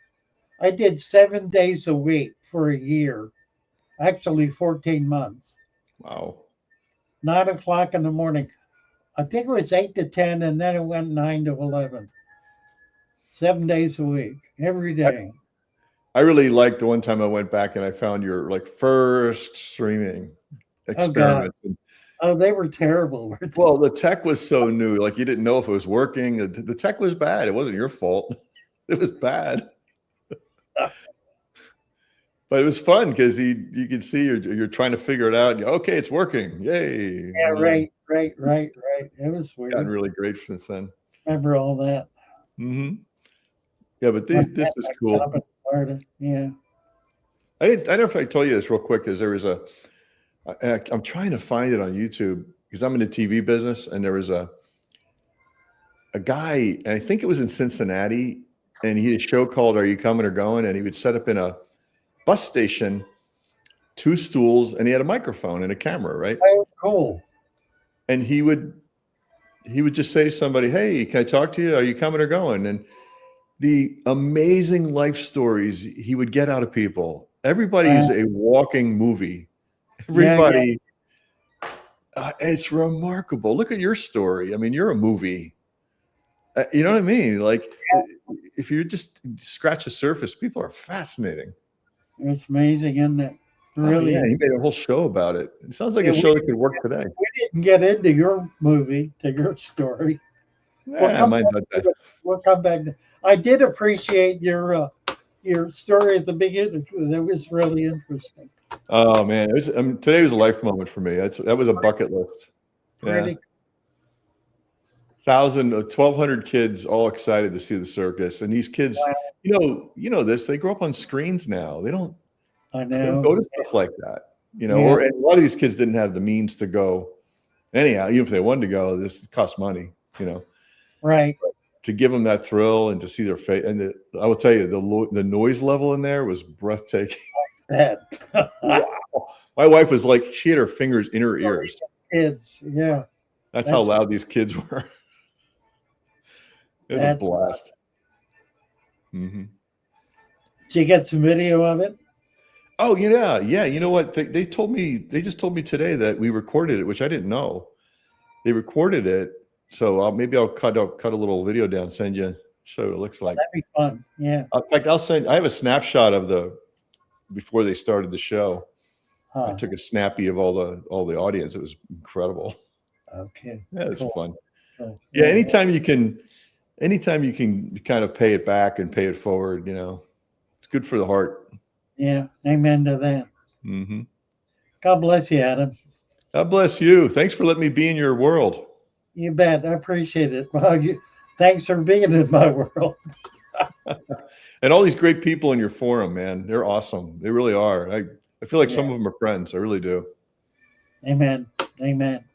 I did 7 days a week for a year, actually 14 months. Wow. 9 o'clock in the morning. I think it was 8 to 10, and then it went 9 to 11. 7 days a week, every day. I really liked the one time I went back and I found your first streaming experiments. Oh, they were terrible. Well, the tech was so new, like you didn't know if it was working. The tech was bad. It wasn't your fault. It was bad. But it was fun because you could see you're trying to figure it out. Okay, it's working. Yay. Yeah, right. It was weird. Gotten really great since then. Remember all that. Mm-hmm. Yeah, but this is cool. Yeah. I don't know if I told you this real quick, because there was I'm trying to find it on YouTube because I'm in the TV business, and there was a guy, and I think it was in Cincinnati, and he had a show called "Are You Coming or Going?" and he would set up in a bus station 2 stools, and he had a microphone and a camera, right? Oh, cool. And he would just say to somebody, "Hey, can I talk to you? Are you coming or going?" And the amazing life stories he would get out of people. Everybody's a walking movie. Everybody, it's remarkable. Look at your story. I mean, you're a movie. You know what I mean? Like, if you just scratch the surface, people are fascinating. It's amazing, isn't it? Really? Yeah, he made a whole show about it. It sounds like a show that could work today. We didn't get into your movie, to your story. Mine's not that. We'll come back. I did appreciate your story at the beginning. That was really interesting. Oh man, today was a life moment for me. That was a bucket list. Yeah. 1,200 kids all excited to see the circus. And these kids, you know this, they grow up on screens now. They don't go to stuff like that, you know, or and a lot of these kids didn't have the means to go anyhow. Even if they wanted to go, this costs money, you know. Right. But to give them that thrill and to see their face, and I will tell you, the noise level in there was breathtaking. Wow. My wife was like, she had her fingers in her ears. Kids, yeah. That's how loud these kids were. It was a blast. Mm-hmm. Did you get some video of it? Oh, yeah. You know what? They just told me today that we recorded it, which I didn't know. They recorded it. So maybe I'll cut a little video down, send you, show what it looks like. That'd be fun. Yeah. In fact, I have a snapshot of before they started the show. I took a snappy of all the audience. It was incredible. Okay. Yeah, it's fun. Cool. Yeah. Anytime you can kind of pay it back and pay it forward, you know, it's good for the heart. Yeah. Amen to that. Mm-hmm. God bless you, Adam. God bless you. Thanks for letting me be in your world. You bet. I appreciate it. Well, thanks for being in my world. And all these great people in your forum, man. They're awesome. They really are. I feel like some of them are friends. I really do. Amen. Amen.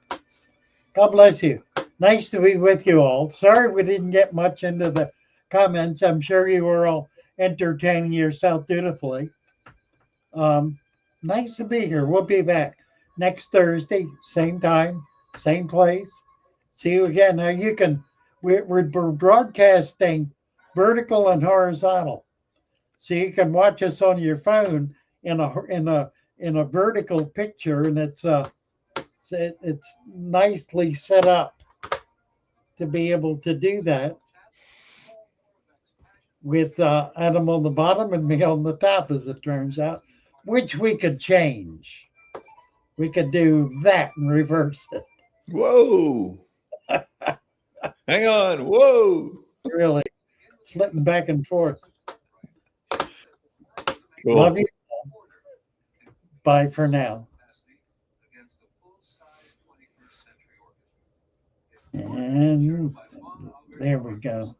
God bless you. Nice to be with you all. Sorry we didn't get much into the comments. I'm sure you were all entertaining yourself dutifully. Nice to be here. We'll be back next Thursday, same time, same place. See you again. Now we're broadcasting vertical and horizontal, so you can watch us on your phone in a vertical picture, and it's nicely set up to be able to do that with Adam on the bottom and me on the top, as it turns out, which we could change. We could do that and reverse it. Whoa. Hang on. Whoa. Really flipping back and forth. Cool. Love you. Bye for now. And there we go.